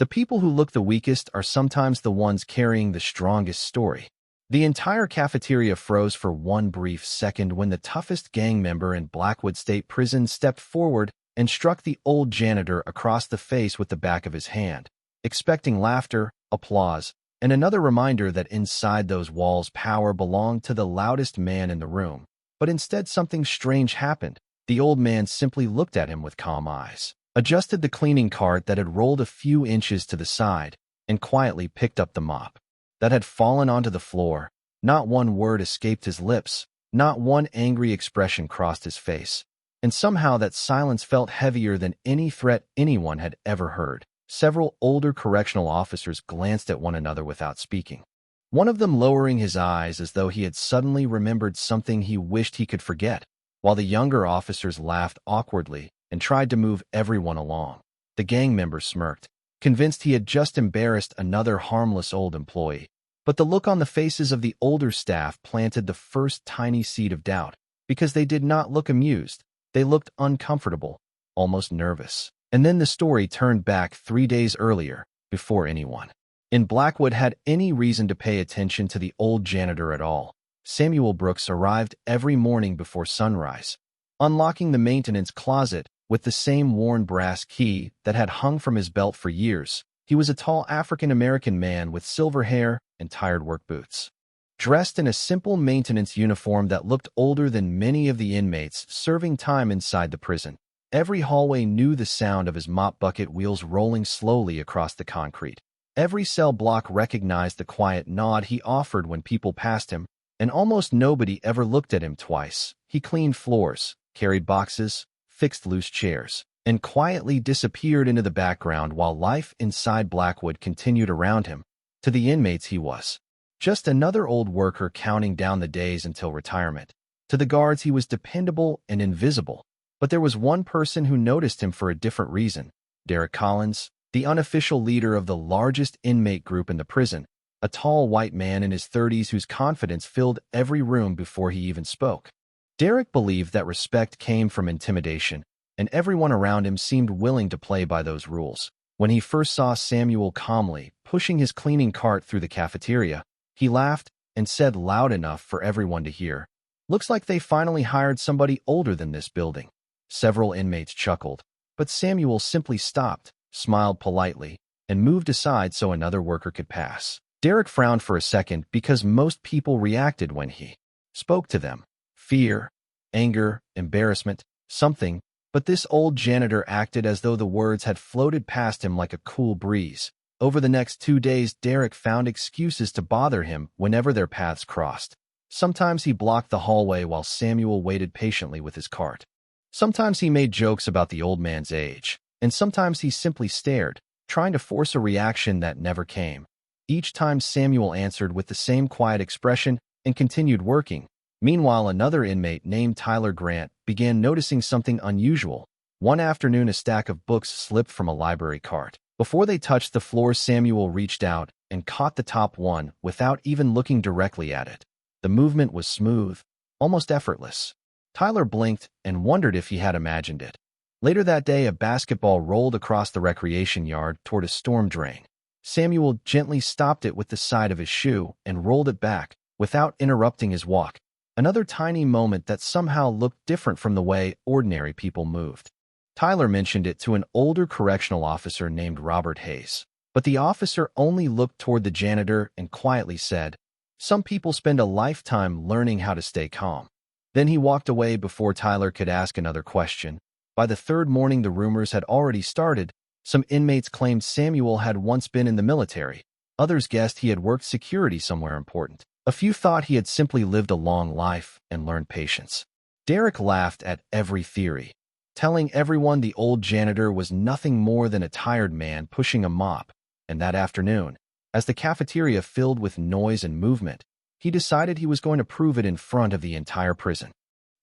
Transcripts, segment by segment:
The people who look the weakest are sometimes the ones carrying the strongest story. The entire cafeteria froze for one brief second when the toughest gang member in Blackwood State Prison stepped forward and struck the old janitor across the face with the back of his hand, expecting laughter, applause, and another reminder that inside those walls power belonged to the loudest man in the room. But instead something strange happened. The old man simply looked at him with calm eyes, adjusted the cleaning cart that had rolled a few inches to the side, and quietly picked up the mop that had fallen onto the floor. Not one word escaped his lips, not one angry expression crossed his face. And somehow that silence felt heavier than any threat anyone had ever heard. Several older correctional officers glanced at one another without speaking, one of them lowering his eyes as though he had suddenly remembered something he wished he could forget, while the younger officers laughed awkwardly and tried to move everyone along. The gang member smirked, convinced he had just embarrassed another harmless old employee. But the look on the faces of the older staff planted the first tiny seed of doubt, because they did not look amused. They looked uncomfortable, almost nervous. And then the story turned back 3 days earlier, before anyone in Blackwood had any reason to pay attention to the old janitor at all. Samuel Brooks arrived every morning before sunrise, unlocking the maintenance closet with the same worn brass key that had hung from his belt for years. He was a tall African-American man with silver hair and tired work boots, dressed in a simple maintenance uniform that looked older than many of the inmates serving time inside the prison. Every hallway knew the sound of his mop bucket wheels rolling slowly across the concrete. Every cell block recognized the quiet nod he offered when people passed him, and almost nobody ever looked at him twice. He cleaned floors, carried boxes, fixed loose chairs, and quietly disappeared into the background while life inside Blackwood continued around him. To the inmates he was just another old worker counting down the days until retirement. To the guards he was dependable and invisible. But there was one person who noticed him for a different reason. Derek Collins, the unofficial leader of the largest inmate group in the prison, a tall white man in his 30s whose confidence filled every room before he even spoke. Derek believed that respect came from intimidation, and everyone around him seemed willing to play by those rules. When he first saw Samuel calmly pushing his cleaning cart through the cafeteria, he laughed and said loud enough for everyone to hear, "Looks like they finally hired somebody older than this building." Several inmates chuckled, but Samuel simply stopped, smiled politely, and moved aside so another worker could pass. Derek frowned for a second because most people reacted when he spoke to them. Fear, anger, embarrassment, something, but this old janitor acted as though the words had floated past him like a cool breeze. Over the next 2 days, Derek found excuses to bother him whenever their paths crossed. Sometimes he blocked the hallway while Samuel waited patiently with his cart. Sometimes he made jokes about the old man's age, and sometimes he simply stared, trying to force a reaction that never came. Each time Samuel answered with the same quiet expression and continued working. Meanwhile, another inmate named Tyler Grant began noticing something unusual. One afternoon, a stack of books slipped from a library cart. Before they touched the floor, Samuel reached out and caught the top one without even looking directly at it. The movement was smooth, almost effortless. Tyler blinked and wondered if he had imagined it. Later that day, a basketball rolled across the recreation yard toward a storm drain. Samuel gently stopped it with the side of his shoe and rolled it back, without interrupting his walk. Another tiny moment that somehow looked different from the way ordinary people moved. Tyler mentioned it to an older correctional officer named Robert Hayes, but the officer only looked toward the janitor and quietly said, "Some people spend a lifetime learning how to stay calm." Then he walked away before Tyler could ask another question. By the third morning, the rumors had already started. Some inmates claimed Samuel had once been in the military. Others guessed he had worked security somewhere important. A few thought he had simply lived a long life and learned patience. Derek laughed at every theory, telling everyone the old janitor was nothing more than a tired man pushing a mop. And that afternoon, as the cafeteria filled with noise and movement, he decided he was going to prove it in front of the entire prison.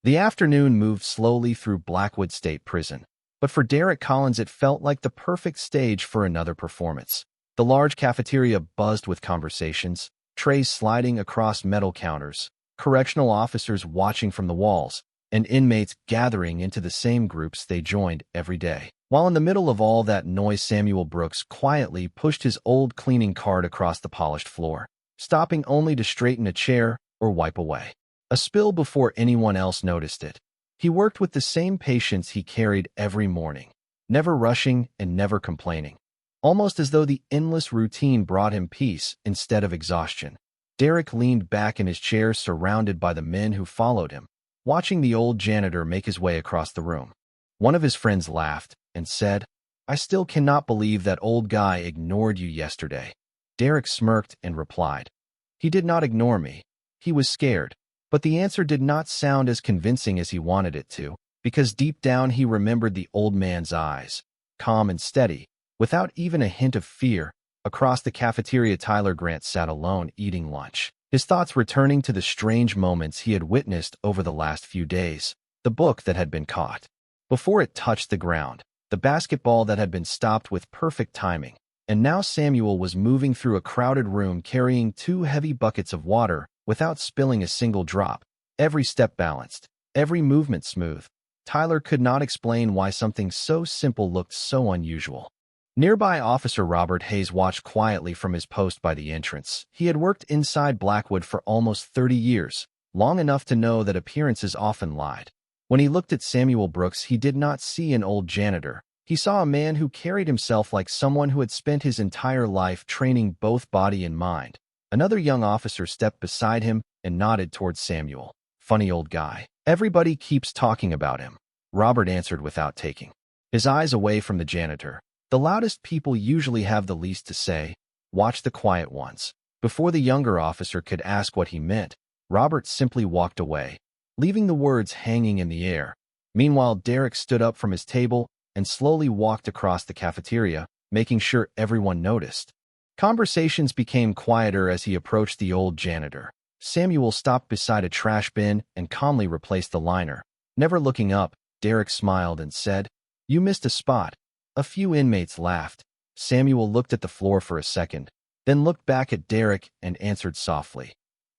The afternoon moved slowly through Blackwood State Prison, but for Derek Collins it felt like the perfect stage for another performance. The large cafeteria buzzed with conversations, trays sliding across metal counters, correctional officers watching from the walls, and inmates gathering into the same groups they joined every day. While in the middle of all that noise, Samuel Brooks quietly pushed his old cleaning cart across the polished floor, stopping only to straighten a chair or wipe away a spill before anyone else noticed it. He worked with the same patience he carried every morning, never rushing and never complaining, almost as though the endless routine brought him peace instead of exhaustion. Derek leaned back in his chair, surrounded by the men who followed him, watching the old janitor make his way across the room. One of his friends laughed and said, "I still cannot believe that old guy ignored you yesterday." Derek smirked and replied, "He did not ignore me. He was scared." But the answer did not sound as convincing as he wanted it to, because deep down he remembered the old man's eyes, calm and steady, without even a hint of fear. Across the cafeteria, Tyler Grant sat alone eating lunch, his thoughts returning to the strange moments he had witnessed over the last few days. The book that had been caught before it touched the ground, the basketball that had been stopped with perfect timing, and now Samuel was moving through a crowded room carrying 2 heavy buckets of water without spilling a single drop, every step balanced, every movement smooth. Tyler could not explain why something so simple looked so unusual. Nearby, Officer Robert Hayes watched quietly from his post by the entrance. He had worked inside Blackwood for almost 30 years, long enough to know that appearances often lied. When he looked at Samuel Brooks, he did not see an old janitor. He saw a man who carried himself like someone who had spent his entire life training both body and mind. Another young officer stepped beside him and nodded towards Samuel. "Funny old guy. Everybody keeps talking about him," Robert answered without taking his eyes away from the janitor. "The loudest people usually have the least to say. Watch the quiet ones." Before the younger officer could ask what he meant, Robert simply walked away, leaving the words hanging in the air. Meanwhile, Derek stood up from his table and slowly walked across the cafeteria, making sure everyone noticed. Conversations became quieter as he approached the old janitor. Samuel stopped beside a trash bin and calmly replaced the liner. Never looking up, Derek smiled and said, "You missed a spot." A few inmates laughed. Samuel looked at the floor for a second, then looked back at Derek and answered softly,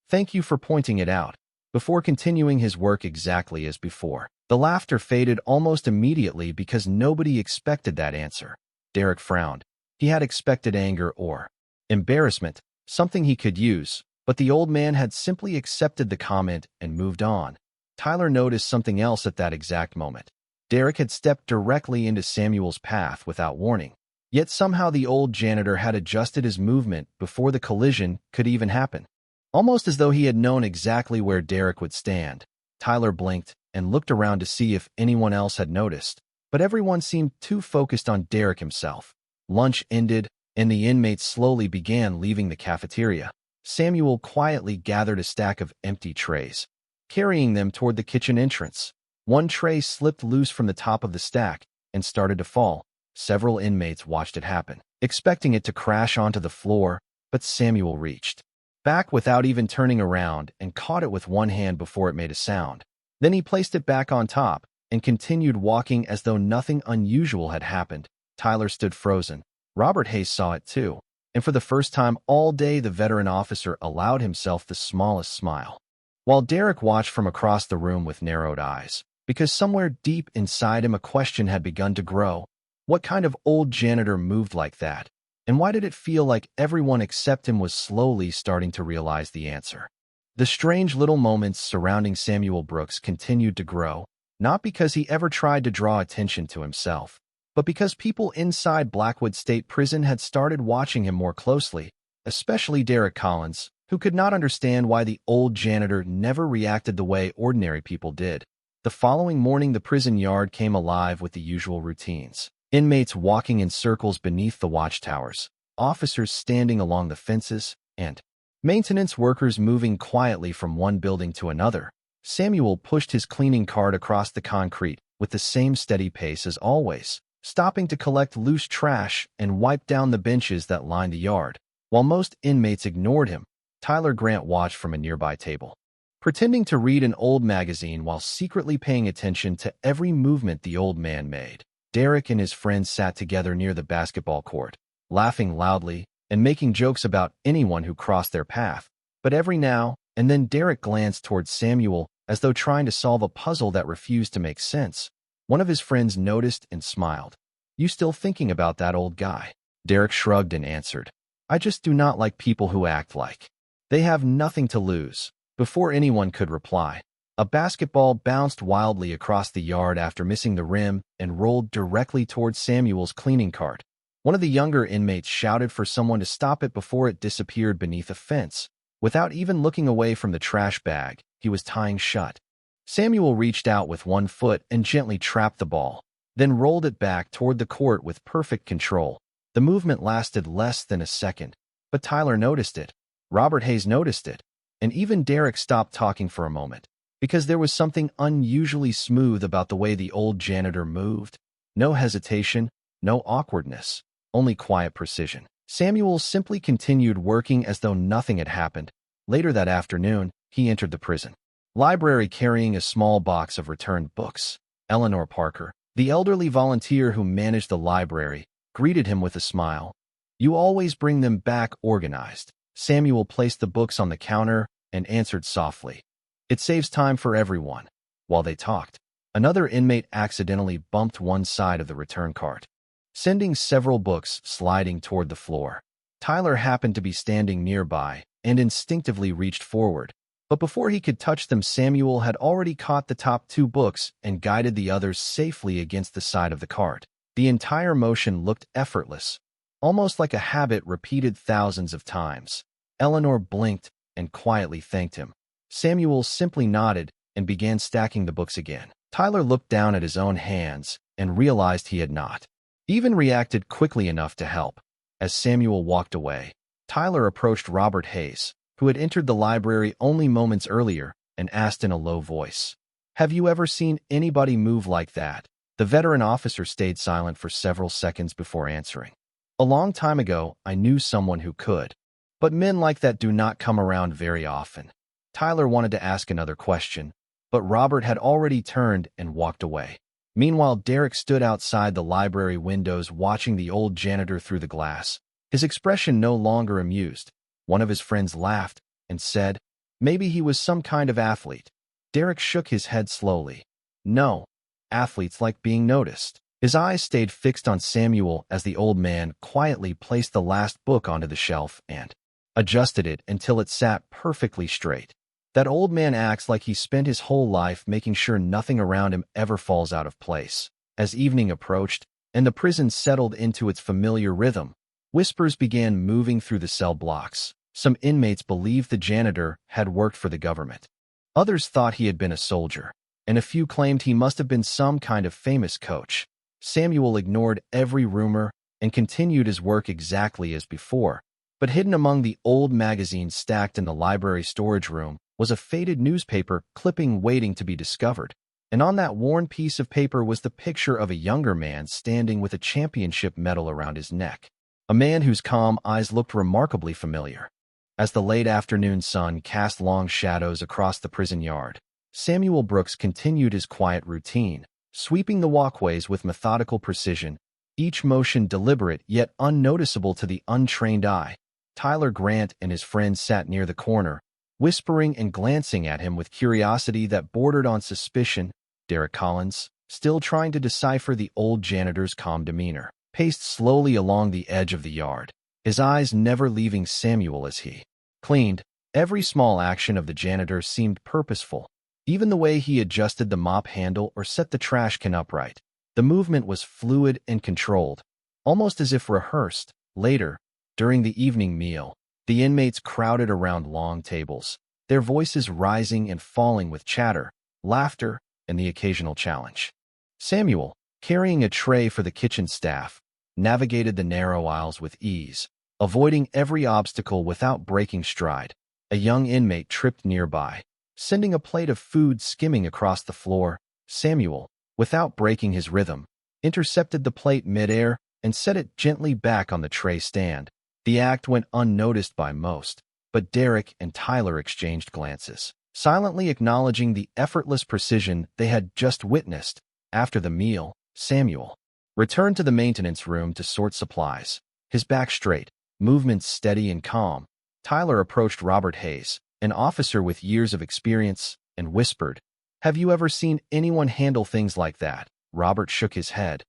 "Thank you for pointing it out," before continuing his work exactly as before. The laughter faded almost immediately because nobody expected that answer. Derek frowned. He had expected anger or embarrassment, something he could use, but the old man had simply accepted the comment and moved on. Tyler noticed something else at that exact moment. Derek had stepped directly into Samuel's path without warning, yet somehow the old janitor had adjusted his movement before the collision could even happen. Almost as though he had known exactly where Derek would stand, Tyler blinked and looked around to see if anyone else had noticed, but everyone seemed too focused on Derek himself. Lunch ended, and the inmates slowly began leaving the cafeteria. Samuel quietly gathered a stack of empty trays, carrying them toward the kitchen entrance. One tray slipped loose from the top of the stack and started to fall. Several inmates watched it happen, expecting it to crash onto the floor, but Samuel reached back without even turning around and caught it with one hand before it made a sound. Then he placed it back on top and continued walking as though nothing unusual had happened. Tyler stood frozen. Robert Hayes saw it too, and for the first time all day the veteran officer allowed himself the smallest smile, while Derek watched from across the room with narrowed eyes, because somewhere deep inside him a question had begun to grow. What kind of old janitor moved like that? And why did it feel like everyone except him was slowly starting to realize the answer? The strange little moments surrounding Samuel Brooks continued to grow, not because he ever tried to draw attention to himself, but because people inside Blackwood State Prison had started watching him more closely, especially Derek Collins, who could not understand why the old janitor never reacted the way ordinary people did. The following morning, the prison yard came alive with the usual routines. Inmates walking in circles beneath the watchtowers, officers standing along the fences, and maintenance workers moving quietly from one building to another. Samuel pushed his cleaning cart across the concrete with the same steady pace as always, stopping to collect loose trash and wipe down the benches that lined the yard. While most inmates ignored him, Tyler Grant watched from a nearby table, pretending to read an old magazine while secretly paying attention to every movement the old man made. Derek and his friends sat together near the basketball court, laughing loudly and making jokes about anyone who crossed their path. But every now and then Derek glanced towards Samuel as though trying to solve a puzzle that refused to make sense. One of his friends noticed and smiled. "You still thinking about that old guy?" Derek shrugged and answered, "I just do not like people who act like they have nothing to lose." Before anyone could reply, a basketball bounced wildly across the yard after missing the rim and rolled directly towards Samuel's cleaning cart. One of the younger inmates shouted for someone to stop it before it disappeared beneath a fence. Without even looking away from the trash bag he was tying shut, Samuel reached out with one foot and gently trapped the ball, then rolled it back toward the court with perfect control. The movement lasted less than a second, but Tyler noticed it. Robert Hayes noticed it, and even Derek stopped talking for a moment, because there was something unusually smooth about the way the old janitor moved. No hesitation, no awkwardness, only quiet precision. Samuel simply continued working as though nothing had happened. Later that afternoon, he entered the prison library carrying a small box of returned books. Eleanor Parker, the elderly volunteer who managed the library, greeted him with a smile. "You always bring them back organized." Samuel placed the books on the counter and answered softly, "It saves time for everyone." While they talked, another inmate accidentally bumped one side of the return cart, sending several books sliding toward the floor. Tyler happened to be standing nearby and instinctively reached forward. But before he could touch them, Samuel had already caught the top two books and guided the others safely against the side of the cart. The entire motion looked effortless, almost like a habit repeated thousands of times. Eleanor blinked and quietly thanked him. Samuel simply nodded and began stacking the books again. Tyler looked down at his own hands and realized he had not even reacted quickly enough to help. As Samuel walked away, Tyler approached Robert Hayes, who had entered the library only moments earlier, and asked in a low voice, "Have you ever seen anybody move like that?" The veteran officer stayed silent for several seconds before answering. "A long time ago, I knew someone who could, but men like that do not come around very often." Tyler wanted to ask another question, but Robert had already turned and walked away. Meanwhile, Derek stood outside the library windows watching the old janitor through the glass, his expression no longer amused. One of his friends laughed and said, "Maybe he was some kind of athlete." Derek shook his head slowly. "No, athletes like being noticed." His eyes stayed fixed on Samuel as the old man quietly placed the last book onto the shelf and adjusted it until it sat perfectly straight. That old man acts like he spent his whole life making sure nothing around him ever falls out of place. As evening approached and the prison settled into its familiar rhythm, whispers began moving through the cell blocks. Some inmates believed the janitor had worked for the government. Others thought he had been a soldier, and a few claimed he must have been some kind of famous coach. Samuel ignored every rumor and continued his work exactly as before. But hidden among the old magazines stacked in the library storage room was a faded newspaper clipping waiting to be discovered. And on that worn piece of paper was the picture of a younger man standing with a championship medal around his neck. A man whose calm eyes looked remarkably familiar. As the late afternoon sun cast long shadows across the prison yard, Samuel Brooks continued his quiet routine, sweeping the walkways with methodical precision, each motion deliberate yet unnoticeable to the untrained eye. Tyler Grant and his friends sat near the corner, whispering and glancing at him with curiosity that bordered on suspicion. Derek Collins, still trying to decipher the old janitor's calm demeanor, paced slowly along the edge of the yard, his eyes never leaving Samuel as he cleaned. Every small action of the janitor seemed purposeful, even the way he adjusted the mop handle or set the trash can upright. The movement was fluid and controlled, almost as if rehearsed. Later, during the evening meal, the inmates crowded around long tables, their voices rising and falling with chatter, laughter, and the occasional challenge. Samuel, carrying a tray for the kitchen staff, navigated the narrow aisles with ease, avoiding every obstacle without breaking stride. A young inmate tripped nearby, sending a plate of food skimming across the floor. Samuel, without breaking his rhythm, intercepted the plate midair and set it gently back on the tray stand. The act went unnoticed by most, but Derek and Tyler exchanged glances, silently acknowledging the effortless precision they had just witnessed. After the meal, Samuel returned to the maintenance room to sort supplies, his back straight, movements steady and calm. Tyler approached Robert Hayes, an officer with years of experience, and whispered, "Have you ever seen anyone handle things like that?" Robert shook his head.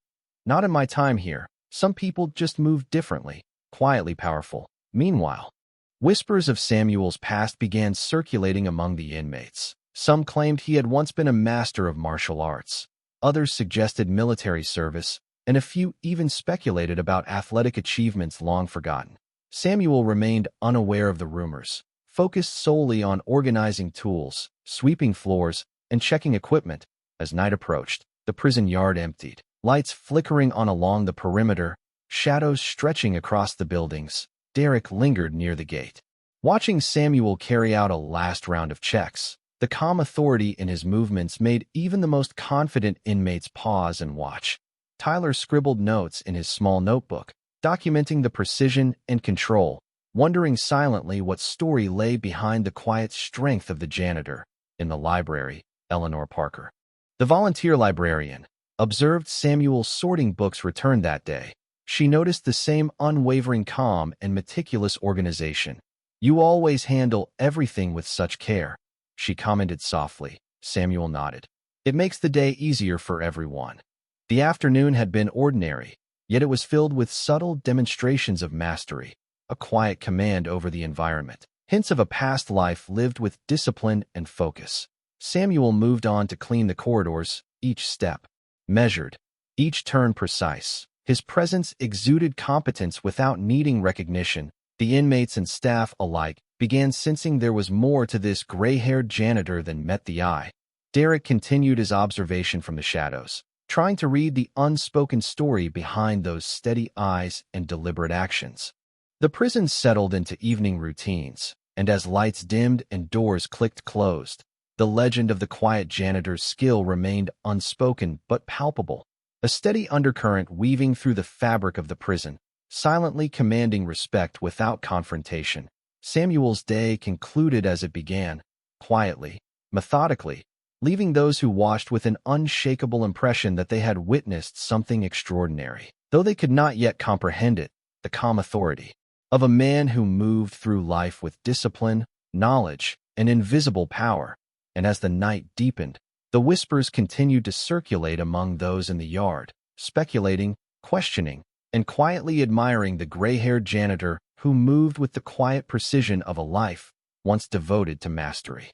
"Not in my time here. Some people just move differently, quietly powerful." Meanwhile, whispers of Samuel's past began circulating among the inmates. Some claimed he had once been a master of martial arts. Others suggested military service, and a few even speculated about athletic achievements long forgotten. Samuel remained unaware of the rumors, focused solely on organizing tools, sweeping floors, and checking equipment. As night approached, the prison yard emptied, lights flickering on along the perimeter, shadows stretching across the buildings. Derek lingered near the gate, watching Samuel carry out a last round of checks. The calm authority in his movements made even the most confident inmates pause and watch. Tyler scribbled notes in his small notebook, documenting the precision and control, wondering silently what story lay behind the quiet strength of the janitor. In the library, Eleanor Parker, the volunteer librarian, observed Samuel sorting books returned that day. She noticed the same unwavering calm and meticulous organization. "You always handle everything with such care," she commented softly. Samuel nodded. "It makes the day easier for everyone." The afternoon had been ordinary, yet it was filled with subtle demonstrations of mastery, a quiet command over the environment, hints of a past life lived with discipline and focus. Samuel moved on to clean the corridors, each step measured, each turn precise. His presence exuded competence without needing recognition. The inmates and staff alike began sensing there was more to this gray-haired janitor than met the eye. Derek continued his observation from the shadows, trying to read the unspoken story behind those steady eyes and deliberate actions. The prison settled into evening routines, and as lights dimmed and doors clicked closed, the legend of the quiet janitor's skill remained unspoken but palpable, a steady undercurrent weaving through the fabric of the prison, silently commanding respect without confrontation. Samuel's day concluded as it began, quietly, methodically, leaving those who watched with an unshakable impression that they had witnessed something extraordinary. Though they could not yet comprehend it, the calm authority of a man who moved through life with discipline, knowledge, and invisible power. And as the night deepened, the whispers continued to circulate among those in the yard, speculating, questioning, and quietly admiring the gray-haired janitor who moved with the quiet precision of a life once devoted to mastery.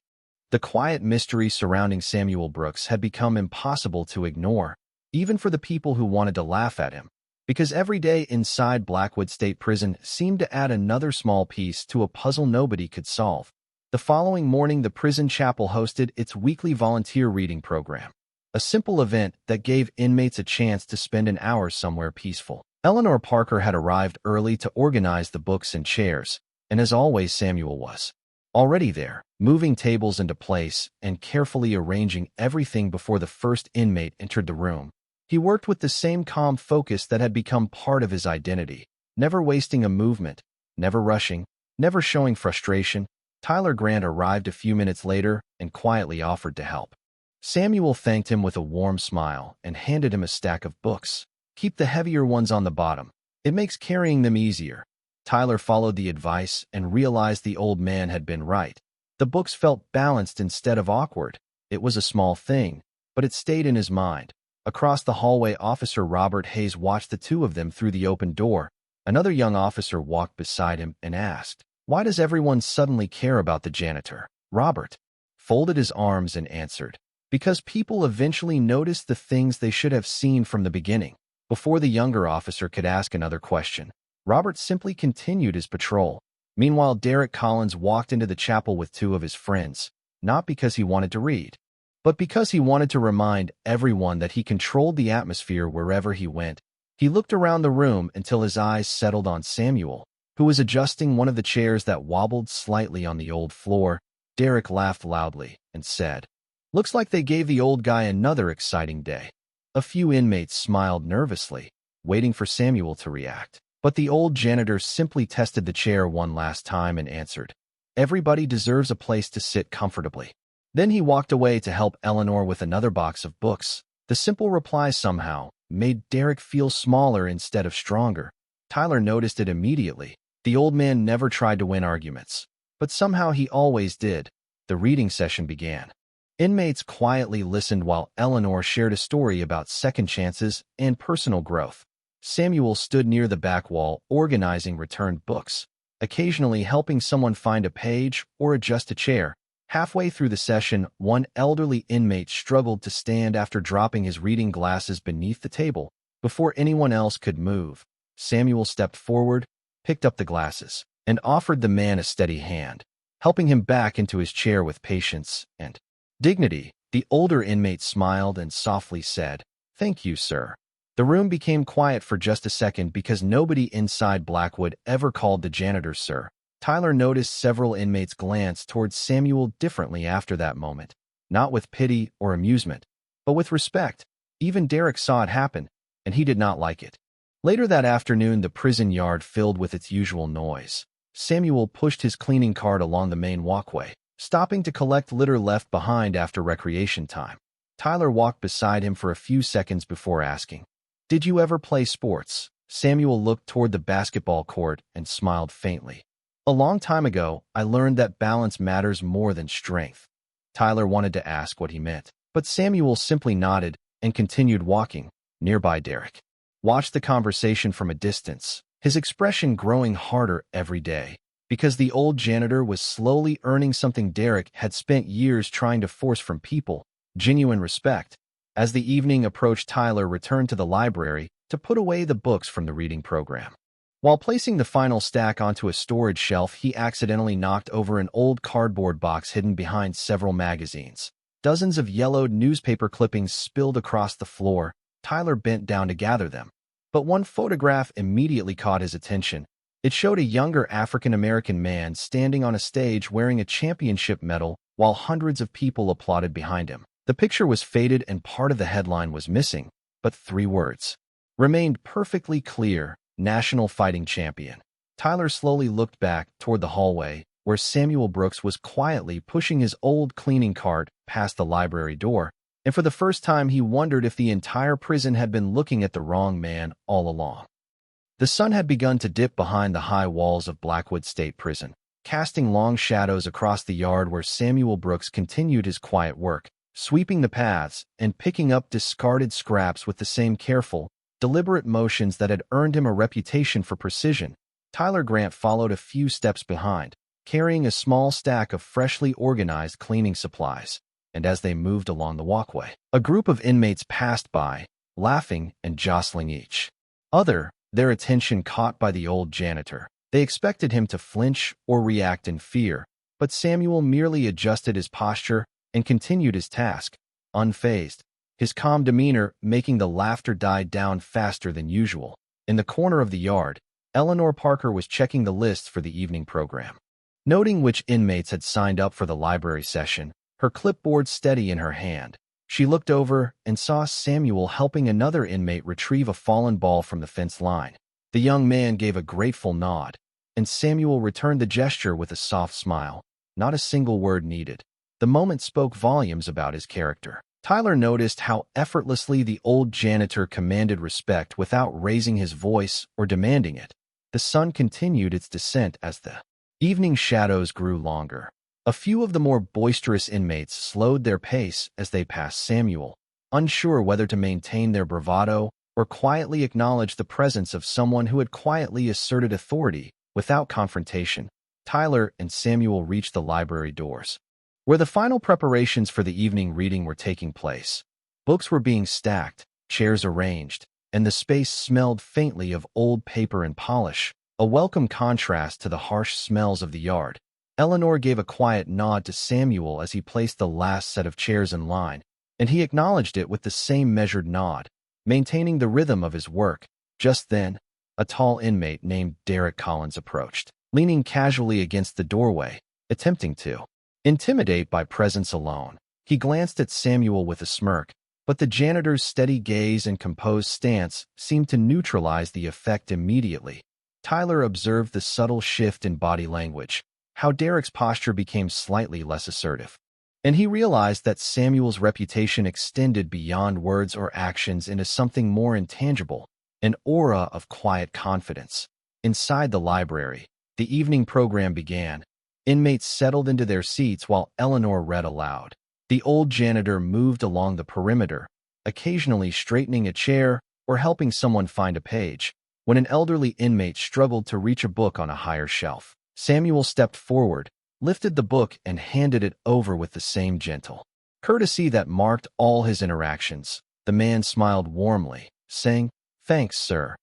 The quiet mystery surrounding Samuel Brooks had become impossible to ignore, even for the people who wanted to laugh at him, because every day inside Blackwood State Prison seemed to add another small piece to a puzzle nobody could solve. The following morning, the prison chapel hosted its weekly volunteer reading program, a simple event that gave inmates a chance to spend an hour somewhere peaceful. Eleanor Parker had arrived early to organize the books and chairs, and as always, Samuel was already there, moving tables into place and carefully arranging everything before the first inmate entered the room. He worked with the same calm focus that had become part of his identity, never wasting a movement, never rushing, never showing frustration. Tyler Grant arrived a few minutes later and quietly offered to help. Samuel thanked him with a warm smile and handed him a stack of books. "Keep the heavier ones on the bottom. It makes carrying them easier." Tyler followed the advice and realized the old man had been right. The books felt balanced instead of awkward. It was a small thing, but it stayed in his mind. Across the hallway, Officer Robert Hayes watched the two of them through the open door. Another young officer walked beside him and asked, "Why does everyone suddenly care about the janitor?" Robert folded his arms and answered, "Because people eventually notice the things they should have seen from the beginning." Before the younger officer could ask another question, Robert simply continued his patrol. Meanwhile, Derek Collins walked into the chapel with two of his friends, not because he wanted to read, but because he wanted to remind everyone that he controlled the atmosphere wherever he went. He looked around the room until his eyes settled on Samuel, who was adjusting one of the chairs that wobbled slightly on the old floor. Derek laughed loudly and said, "Looks like they gave the old guy another exciting day." A few inmates smiled nervously, waiting for Samuel to react. But the old janitor simply tested the chair one last time and answered, "Everybody deserves a place to sit comfortably." Then he walked away to help Eleanor with another box of books. The simple reply somehow made Derek feel smaller instead of stronger. Tyler noticed it immediately. The old man never tried to win arguments, but somehow he always did. The reading session began. Inmates quietly listened while Eleanor shared a story about second chances and personal growth. Samuel stood near the back wall, organizing returned books, occasionally helping someone find a page or adjust a chair. Halfway through the session, one elderly inmate struggled to stand after dropping his reading glasses beneath the table. Before anyone else could move, Samuel stepped forward, picked up the glasses, and offered the man a steady hand, helping him back into his chair with patience and dignity. The older inmate smiled and softly said, "Thank you, sir." The room became quiet for just a second because nobody inside Blackwood ever called the janitor sir. Tyler noticed several inmates glance towards Samuel differently after that moment, not with pity or amusement, but with respect. Even Derek saw it happen, and he did not like it. Later that afternoon, the prison yard filled with its usual noise. Samuel pushed his cleaning cart along the main walkway, stopping to collect litter left behind after recreation time. Tyler walked beside him for a few seconds before asking, "Did you ever play sports?" Samuel looked toward the basketball court and smiled faintly. "A long time ago, I learned that balance matters more than strength." Tyler wanted to ask what he meant, but Samuel simply nodded and continued walking. Nearby, Derek watched the conversation from a distance, his expression growing harder every day, because the old janitor was slowly earning something Derek had spent years trying to force from people: genuine respect. As the evening approached, Tyler returned to the library to put away the books from the reading program. While placing the final stack onto a storage shelf, he accidentally knocked over an old cardboard box hidden behind several magazines. Dozens of yellowed newspaper clippings spilled across the floor. Tyler bent down to gather them, but one photograph immediately caught his attention. It showed a younger African-American man standing on a stage wearing a championship medal while hundreds of people applauded behind him. The picture was faded and part of the headline was missing, but 3 words remained perfectly clear: National Fighting Champion. Tyler slowly looked back toward the hallway, where Samuel Brooks was quietly pushing his old cleaning cart past the library door, and for the first time he wondered if the entire prison had been looking at the wrong man all along. The sun had begun to dip behind the high walls of Blackwood State Prison, casting long shadows across the yard where Samuel Brooks continued his quiet work, sweeping the paths and picking up discarded scraps with the same careful, deliberate motions that had earned him a reputation for precision. Tyler Grant followed a few steps behind, carrying a small stack of freshly organized cleaning supplies, and as they moved along the walkway, a group of inmates passed by, laughing and jostling each other, their attention caught by the old janitor. They expected him to flinch or react in fear, but Samuel merely adjusted his posture and continued his task, unfazed, his calm demeanor making the laughter die down faster than usual. In the corner of the yard, Eleanor Parker was checking the lists for the evening program. Noting which inmates had signed up for the library session, her clipboard steady in her hand, she looked over and saw Samuel helping another inmate retrieve a fallen ball from the fence line. The young man gave a grateful nod, and Samuel returned the gesture with a soft smile. Not a single word needed. The moment spoke volumes about his character. Tyler noticed how effortlessly the old janitor commanded respect without raising his voice or demanding it. The sun continued its descent as the evening shadows grew longer. A few of the more boisterous inmates slowed their pace as they passed Samuel, unsure whether to maintain their bravado or quietly acknowledge the presence of someone who had quietly asserted authority without confrontation. Tyler and Samuel reached the library doors, where the final preparations for the evening reading were taking place. Books were being stacked, chairs arranged, and the space smelled faintly of old paper and polish, a welcome contrast to the harsh smells of the yard. Eleanor gave a quiet nod to Samuel as he placed the last set of chairs in line, and he acknowledged it with the same measured nod, maintaining the rhythm of his work. Just then, a tall inmate named Derek Collins approached, leaning casually against the doorway, attempting to intimidate by presence alone. He glanced at Samuel with a smirk, but the janitor's steady gaze and composed stance seemed to neutralize the effect immediately. Tyler observed the subtle shift in body language, how Derek's posture became slightly less assertive, and he realized that Samuel's reputation extended beyond words or actions into something more intangible, an aura of quiet confidence. Inside the library, the evening program began. Inmates settled into their seats while Eleanor read aloud. The old janitor moved along the perimeter, occasionally straightening a chair or helping someone find a page. When an elderly inmate struggled to reach a book on a higher shelf, Samuel stepped forward, lifted the book, and handed it over with the same gentle courtesy that marked all his interactions. The man smiled warmly, saying, "Thanks, sir."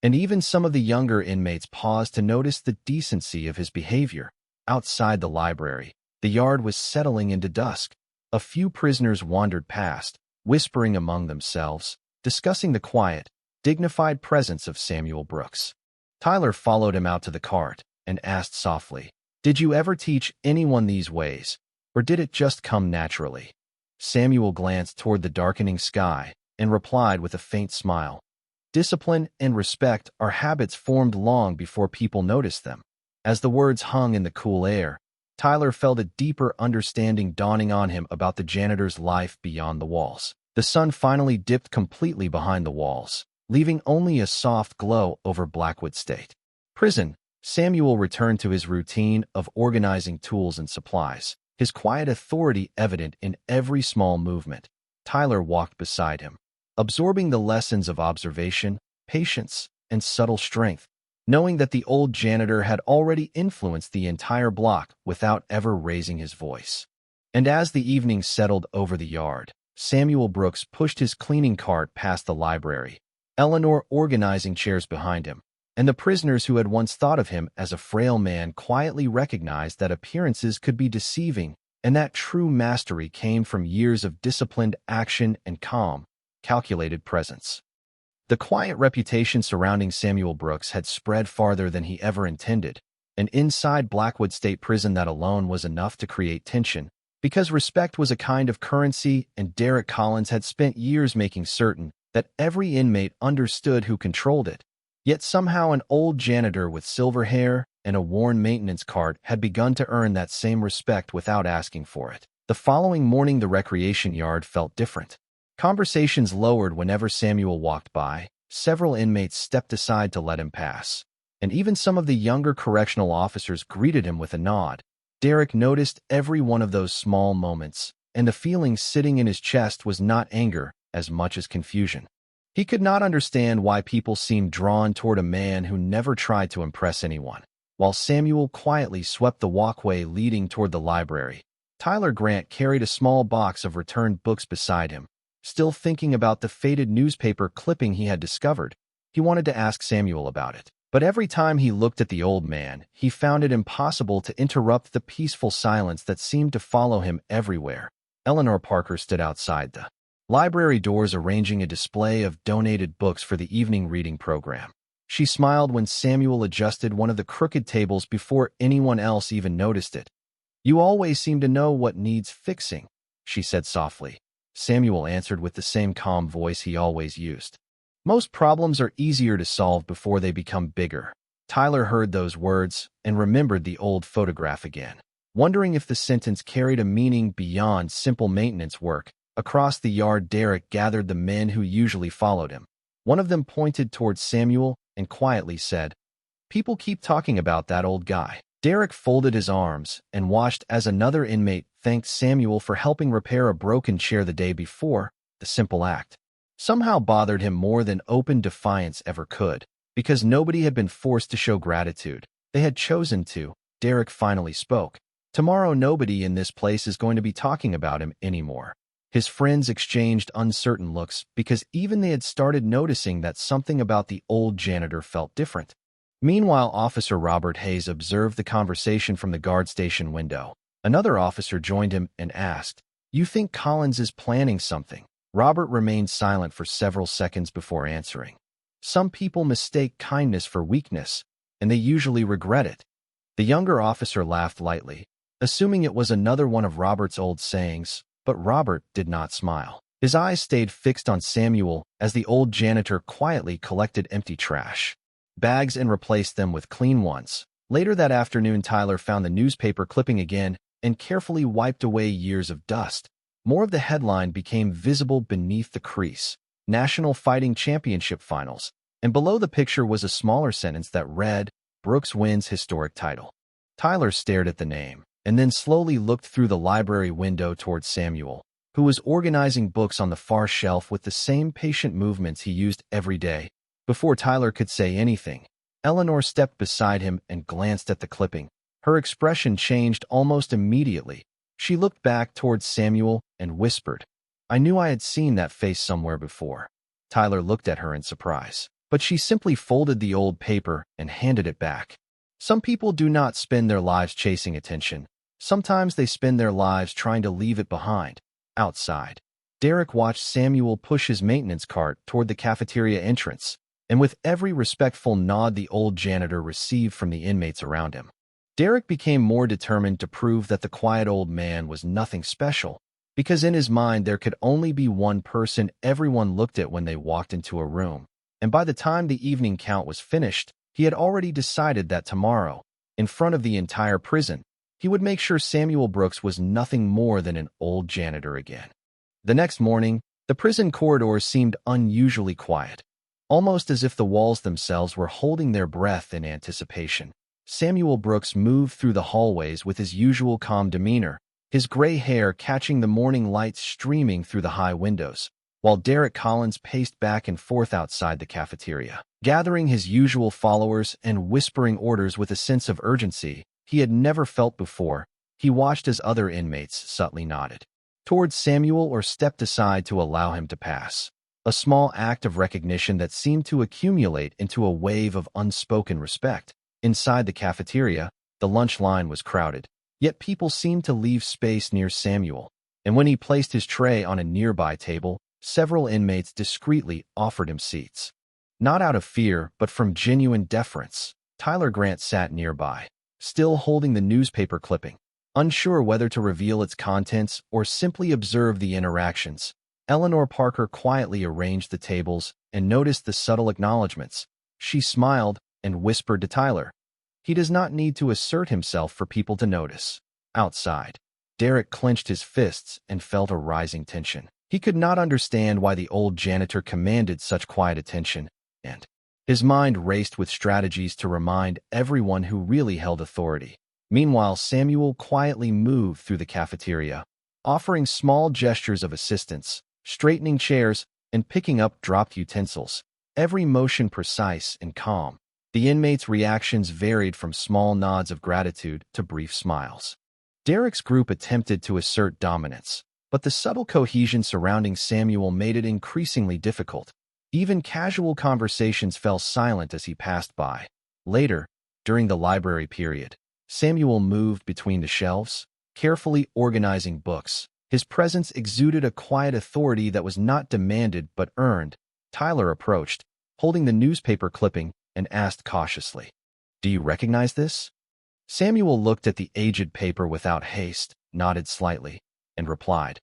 And even some of the younger inmates paused to notice the decency of his behavior. Outside the library, the yard was settling into dusk. A few prisoners wandered past, whispering among themselves, discussing the quiet, dignified presence of Samuel Brooks. Tyler followed him out to the cart and asked softly, "Did you ever teach anyone these ways, or did it just come naturally?" Samuel glanced toward the darkening sky and replied with a faint smile, "Discipline and respect are habits formed long before people notice them." As the words hung in the cool air, Tyler felt a deeper understanding dawning on him about the janitor's life beyond the walls. The sun finally dipped completely behind the walls, leaving only a soft glow over Blackwood State Prison. Samuel returned to his routine of organizing tools and supplies, his quiet authority evident in every small movement. Tyler walked beside him, absorbing the lessons of observation, patience, and subtle strength, knowing that the old janitor had already influenced the entire block without ever raising his voice. And as the evening settled over the yard, Samuel Brooks pushed his cleaning cart past the library, Eleanor organizing chairs behind him, and the prisoners who had once thought of him as a frail man quietly recognized that appearances could be deceiving and that true mastery came from years of disciplined action and calm, calculated presence. The quiet reputation surrounding Samuel Brooks had spread farther than he ever intended, and inside Blackwood State Prison that alone was enough to create tension, because respect was a kind of currency and Derek Collins had spent years making certain that every inmate understood who controlled it. Yet somehow an old janitor with silver hair and a worn maintenance cart had begun to earn that same respect without asking for it. The following morning the recreation yard felt different. Conversations lowered whenever Samuel walked by. Several inmates stepped aside to let him pass, and even some of the younger correctional officers greeted him with a nod. Derek noticed every one of those small moments, and the feeling sitting in his chest was not anger as much as confusion. He could not understand why people seemed drawn toward a man who never tried to impress anyone. While Samuel quietly swept the walkway leading toward the library, Tyler Grant carried a small box of returned books beside him. Still thinking about the faded newspaper clipping he had discovered, he wanted to ask Samuel about it. But every time he looked at the old man, he found it impossible to interrupt the peaceful silence that seemed to follow him everywhere. Eleanor Parker stood outside the library doors arranging a display of donated books for the evening reading program. She smiled when Samuel adjusted one of the crooked tables before anyone else even noticed it. "You always seem to know what needs fixing," she said softly. Samuel answered with the same calm voice he always used. "Most problems are easier to solve before they become bigger." Tyler heard those words and remembered the old photograph again, wondering if the sentence carried a meaning beyond simple maintenance work. Across the yard, Derek gathered the men who usually followed him. One of them pointed towards Samuel and quietly said, "People keep talking about that old guy." Derek folded his arms and watched as another inmate thanked Samuel for helping repair a broken chair the day before. The simple act somehow bothered him more than open defiance ever could, because nobody had been forced to show gratitude. They had chosen to. Derek finally spoke. "Tomorrow nobody in this place is going to be talking about him anymore." His friends exchanged uncertain looks because even they had started noticing that something about the old janitor felt different. Meanwhile, Officer Robert Hayes observed the conversation from the guard station window. Another officer joined him and asked, "You think Collins is planning something?" Robert remained silent for several seconds before answering. "Some people mistake kindness for weakness, and they usually regret it." The younger officer laughed lightly, assuming it was another one of Robert's old sayings, but Robert did not smile. His eyes stayed fixed on Samuel as the old janitor quietly collected empty trash bags and replaced them with clean ones. Later that afternoon, Tyler found the newspaper clipping again and carefully wiped away years of dust. More of the headline became visible beneath the crease: National Fighting Championship Finals, and below the picture was a smaller sentence that read, "Brooks wins historic title." Tyler stared at the name, and then slowly looked through the library window towards Samuel, who was organizing books on the far shelf with the same patient movements he used every day. Before Tyler could say anything, Eleanor stepped beside him and glanced at the clipping. Her expression changed almost immediately. She looked back towards Samuel and whispered, "I knew I had seen that face somewhere before." Tyler looked at her in surprise, but she simply folded the old paper and handed it back. Some people do not spend their lives chasing attention. Sometimes they spend their lives trying to leave it behind. Outside, Derek watched Samuel push his maintenance cart toward the cafeteria entrance, and with every respectful nod the old janitor received from the inmates around him, Derek became more determined to prove that the quiet old man was nothing special, because in his mind there could only be one person everyone looked at when they walked into a room. And by the time the evening count was finished, he had already decided that tomorrow, in front of the entire prison, he would make sure Samuel Brooks was nothing more than an old janitor again. The next morning, the prison corridors seemed unusually quiet, almost as if the walls themselves were holding their breath in anticipation. Samuel Brooks moved through the hallways with his usual calm demeanor, his gray hair catching the morning light streaming through the high windows, while Derek Collins paced back and forth outside the cafeteria, gathering his usual followers and whispering orders with a sense of urgency he had never felt before. He watched as other inmates subtly nodded towards Samuel or stepped aside to allow him to pass, a small act of recognition that seemed to accumulate into a wave of unspoken respect. Inside the cafeteria, the lunch line was crowded, yet people seemed to leave space near Samuel, and when he placed his tray on a nearby table, several inmates discreetly offered him seats. Not out of fear, but from genuine deference, Tyler Grant sat nearby, still holding the newspaper clipping, unsure whether to reveal its contents or simply observe the interactions. Eleanor Parker quietly arranged the tables and noticed the subtle acknowledgments. She smiled and whispered to Tyler, "He does not need to assert himself for people to notice." Outside, Derek clenched his fists and felt a rising tension. He could not understand why the old janitor commanded such quiet attention, and his mind raced with strategies to remind everyone who really held authority. Meanwhile, Samuel quietly moved through the cafeteria, offering small gestures of assistance, straightening chairs, and picking up dropped utensils, every motion precise and calm. The inmates' reactions varied from small nods of gratitude to brief smiles. Derek's group attempted to assert dominance, but the subtle cohesion surrounding Samuel made it increasingly difficult. Even casual conversations fell silent as he passed by. Later, during the library period, Samuel moved between the shelves, carefully organizing books. His presence exuded a quiet authority that was not demanded but earned. Tyler approached, holding the newspaper clipping, and asked cautiously, "Do you recognize this?" Samuel looked at the aged paper without haste, nodded slightly, and replied,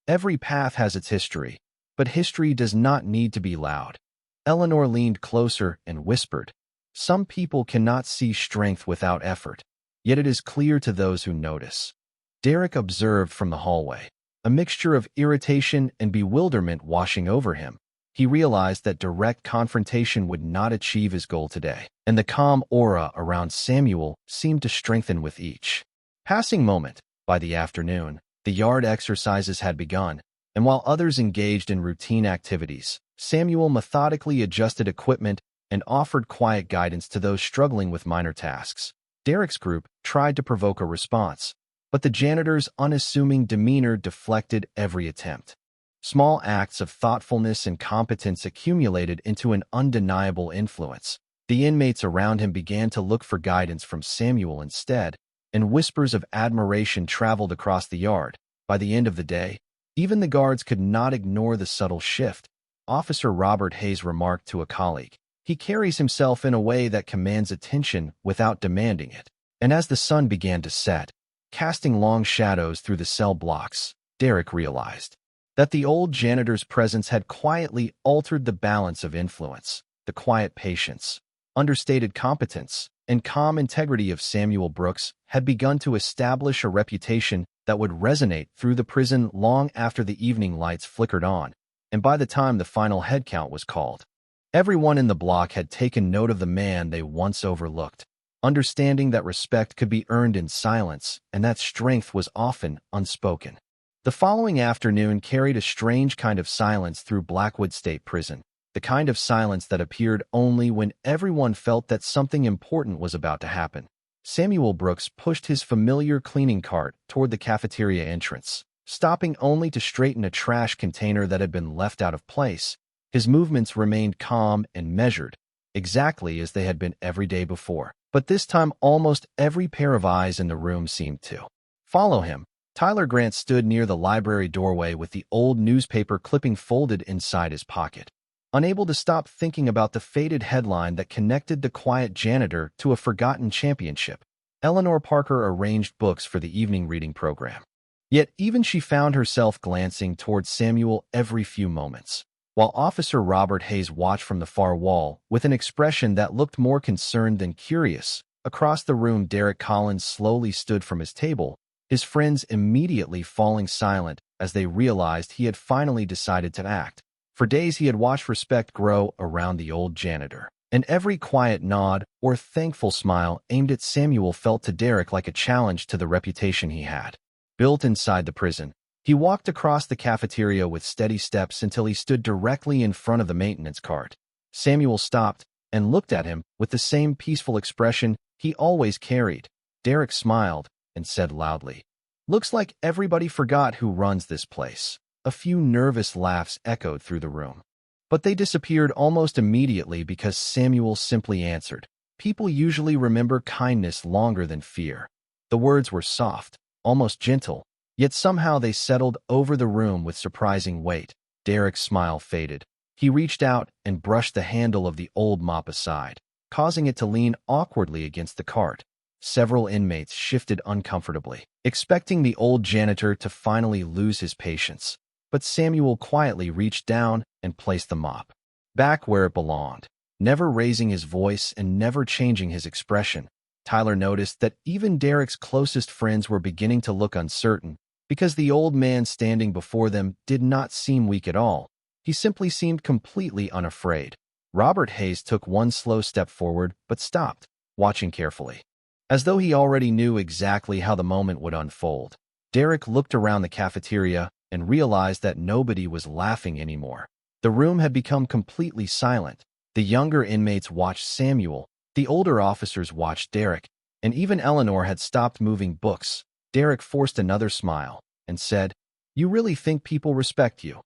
"Every path has its history, but history does not need to be loud." Eleanor leaned closer and whispered, "Some people cannot see strength without effort, yet it is clear to those who notice." Derek observed from the hallway, a mixture of irritation and bewilderment washing over him. He realized that direct confrontation would not achieve his goal today, and the calm aura around Samuel seemed to strengthen with each passing moment. By the afternoon, the yard exercises had begun, and while others engaged in routine activities, Samuel methodically adjusted equipment and offered quiet guidance to those struggling with minor tasks. Derek's group tried to provoke a response, but the janitor's unassuming demeanor deflected every attempt. Small acts of thoughtfulness and competence accumulated into an undeniable influence. The inmates around him began to look for guidance from Samuel instead, and whispers of admiration traveled across the yard. By the end of the day, even the guards could not ignore the subtle shift. Officer Robert Hayes remarked to a colleague, "He carries himself in a way that commands attention without demanding it." And as the sun began to set, casting long shadows through the cell blocks, Derek realized that the old janitor's presence had quietly altered the balance of influence. The quiet patience, understated competence, and calm integrity of Samuel Brooks had begun to establish a reputation that would resonate through the prison long after the evening lights flickered on. And by the time the final head count was called, everyone in the block had taken note of the man they once overlooked. understanding that respect could be earned in silence and that strength was often unspoken. The following afternoon carried a strange kind of silence through Blackwood State Prison, the kind of silence that appeared only when everyone felt that something important was about to happen. Samuel Brooks pushed his familiar cleaning cart toward the cafeteria entrance, stopping only to straighten a trash container that had been left out of place. His movements remained calm and measured, exactly as they had been every day before. But this time almost every pair of eyes in the room seemed to follow him. Tyler Grant stood near the library doorway with the old newspaper clipping folded inside his pocket, unable to stop thinking about the faded headline that connected the quiet janitor to a forgotten championship. Eleanor Parker arranged books for the evening reading program. Yet even she found herself glancing towards Samuel every few moments, while Officer Robert Hayes watched from the far wall with an expression that looked more concerned than curious. Across the room, Derek Collins slowly stood from his table, his friends immediately falling silent as they realized he had finally decided to act. For days he had watched respect grow around the old janitor, and every quiet nod or thankful smile aimed at Samuel felt to Derek like a challenge to the reputation he had built inside the prison. He walked across the cafeteria with steady steps until he stood directly in front of the maintenance cart. Samuel stopped and looked at him with the same peaceful expression he always carried. Derek smiled and said loudly, "Looks like everybody forgot who runs this place." A few nervous laughs echoed through the room, but they disappeared almost immediately because Samuel simply answered, "People usually remember kindness longer than fear." The words were soft, almost gentle, yet somehow they settled over the room with surprising weight. Derek's smile faded. He reached out and brushed the handle of the old mop aside, causing it to lean awkwardly against the cart. Several inmates shifted uncomfortably, expecting the old janitor to finally lose his patience. But Samuel quietly reached down and placed the mop back where it belonged, never raising his voice and never changing his expression. Tyler noticed that even Derek's closest friends were beginning to look uncertain, because the old man standing before them did not seem weak at all. He simply seemed completely unafraid. Robert Hayes took one slow step forward but stopped, watching carefully, as though he already knew exactly how the moment would unfold. Derek looked around the cafeteria and realized that nobody was laughing anymore. The room had become completely silent. The younger inmates watched Samuel, the older officers watched Derek, and even Eleanor had stopped moving books. Derek forced another smile and said, "You really think people respect you?"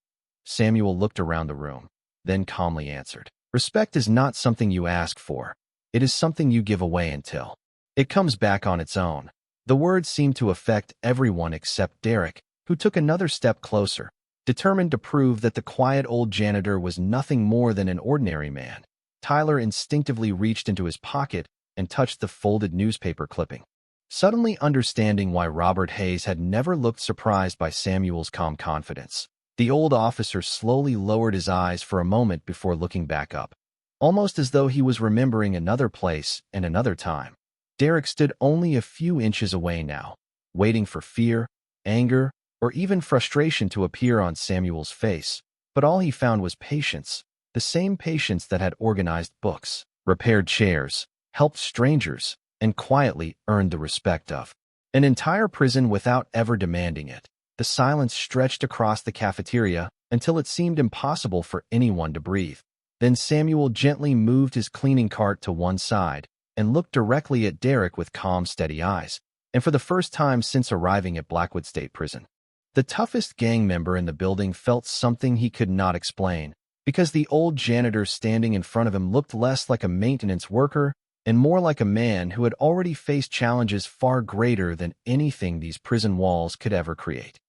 Samuel looked around the room, then calmly answered, "Respect is not something you ask for. It is something you give away until it comes back on its own." The words seemed to affect everyone except Derek, who took another step closer, determined to prove that the quiet old janitor was nothing more than an ordinary man. Tyler instinctively reached into his pocket and touched the folded newspaper clipping, suddenly understanding why Robert Hayes had never looked surprised by Samuel's calm confidence. The old officer slowly lowered his eyes for a moment before looking back up, almost as though he was remembering another place and another time. Derek stood only a few inches away now, waiting for fear, anger, or even frustration to appear on Samuel's face, but all he found was patience, the same patience that had organized books, repaired chairs, helped strangers, and quietly earned the respect of an entire prison without ever demanding it. The silence stretched across the cafeteria until it seemed impossible for anyone to breathe. Then Samuel gently moved his cleaning cart to one side and looked directly at Derek with calm, steady eyes. And for the first time since arriving at Blackwood State Prison, the toughest gang member in the building felt something he could not explain, because the old janitor standing in front of him looked less like a maintenance worker and more like a man who had already faced challenges far greater than anything these prison walls could ever create.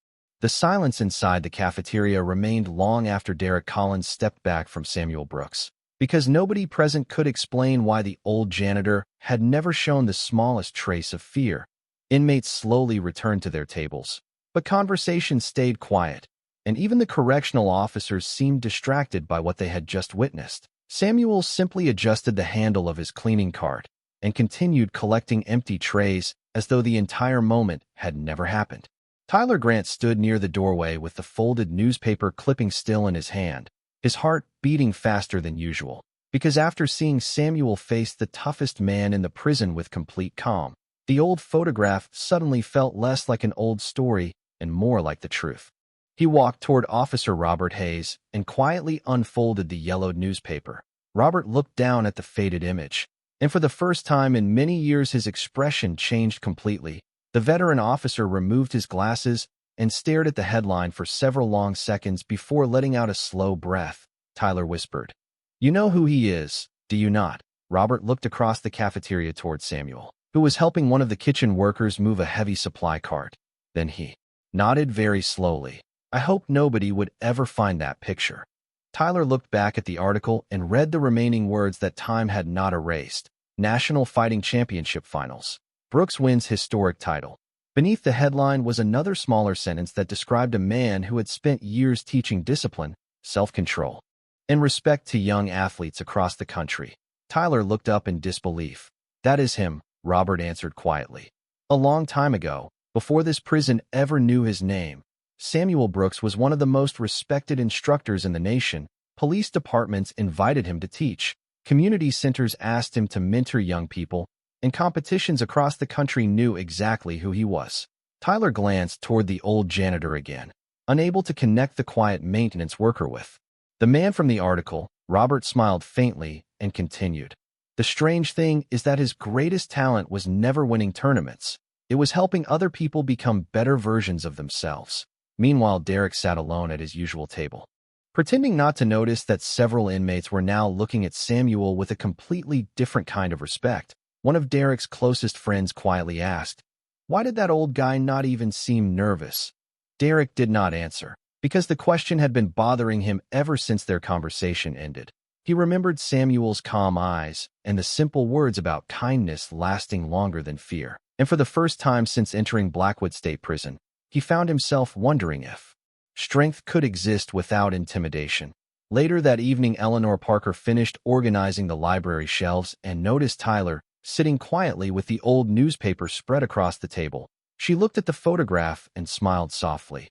The silence inside the cafeteria remained long after Derek Collins stepped back from Samuel Brooks, because nobody present could explain why the old janitor had never shown the smallest trace of fear. Inmates slowly returned to their tables, but conversation stayed quiet, and even the correctional officers seemed distracted by what they had just witnessed. Samuel simply adjusted the handle of his cleaning cart and continued collecting empty trays as though the entire moment had never happened. Tyler Grant stood near the doorway with the folded newspaper clipping still in his hand, his heart beating faster than usual, Because after seeing Samuel face the toughest man in the prison with complete calm, the old photograph suddenly felt less like an old story and more like the truth. He walked toward Officer Robert Hayes and quietly unfolded the yellowed newspaper. Robert looked down at the faded image, and for the first time in many years his expression changed completely. The veteran officer removed his glasses and stared at the headline for several long seconds before letting out a slow breath. Tyler whispered, "You know who he is, do you not?" Robert looked across the cafeteria toward Samuel, who was helping one of the kitchen workers move a heavy supply cart. Then he nodded very slowly. "I hope nobody would ever find that picture." Tyler looked back at the article and read the remaining words that time had not erased. National Fighting Championship Finals. Brooks wins historic title. Beneath the headline was another smaller sentence that described a man who had spent years teaching discipline, self-control, and respect to young athletes across the country. Tyler looked up in disbelief. "That is him," Robert answered quietly. "A long time ago, before this prison ever knew his name, Samuel Brooks was one of the most respected instructors in the nation. Police departments invited him to teach. Community centers asked him to mentor young people, and competitions across the country knew exactly who he was." Tyler glanced toward the old janitor again, unable to connect the quiet maintenance worker with the man from the article. Robert smiled faintly and continued, "The strange thing is that his greatest talent was never winning tournaments. It was helping other people become better versions of themselves." Meanwhile, Derek sat alone at his usual table, pretending not to notice that several inmates were now looking at Samuel with a completely different kind of respect. One of Derek's closest friends quietly asked, "Why did that old guy not even seem nervous?" Derek did not answer, because the question had been bothering him ever since their conversation ended. He remembered Samuel's calm eyes and the simple words about kindness lasting longer than fear. And for the first time since entering Blackwood State Prison, he found himself wondering if strength could exist without intimidation. Later that evening, Eleanor Parker finished organizing the library shelves and noticed Tyler sitting quietly with the old newspaper spread across the table. She looked at the photograph and smiled softly.